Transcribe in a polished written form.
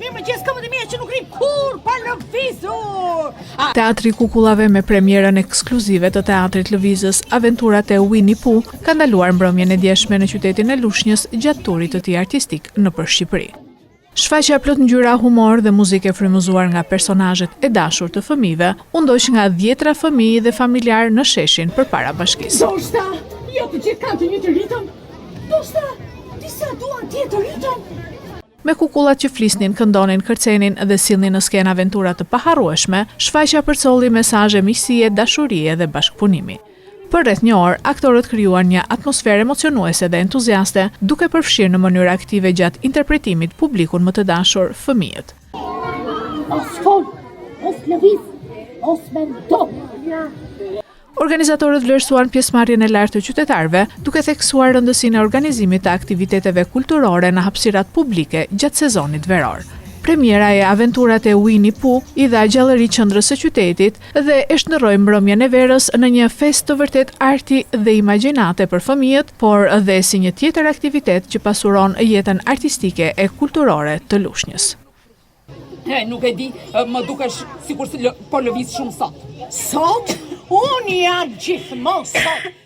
Mirëmëngjes këmbët e mia që nuk rrim kur pa lëvizur. Teatri Kukullave me premierën ekskluzive të Teatrit Lëvizës Aventurat e Winnie Pooh ka ndaluar mbrëmjen e djeshme në qytetin e Lushnjës gjatë turit të tij artistik nëpër Shqipëri. Shfaqja plot ngjyra, humor dhe muzikë frymëzuar nga personazhet e dashur të fëmijëve u ndoq nga dhjetra fëmijë dhe familjar në sheshin përpara bashkisë. Ndoshta, jo të gjithë kanë të njëjtin ritëm. Ndoshta, disa duan tjetër ritëm. Me kukullat që flisnin, këndonin, kërcenin dhe sillnin në skenë aventura të paharrueshme, shfaqja përcolli mesazhe miqësie, dashurie dhe bashkëpunimi. Për rreth një orë, aktorët krijuan një atmosferë emocionuese dhe entuziaste, duke përfshirë në mënyrë aktive gjatë interpretimit publikun më të dashur, fëmijët. Os fol, os lëviz, os mendo. Organizatorët vlerësuan pjesëmarrjen e lartë të qytetarëve, duke theksuar rëndësinë e organizimit të aktiviteteve kulturore në hapësirat publike gjatë sezonit veror. Premiera e Aventurat e Winnie Pooh i dha gjallëri qendrës së qytetit dhe e shndërroi mbrëmjen e verës në një festë të vërtet arti dhe imagjinate për fëmijët, por edhe si një tjetër aktivitet që pasuron jetën artistike e kulturore të Lushnjës. Nuk e di, më dukesh sikur po lëviz shumë sot. Sot? Unë jam gjithmonë sot.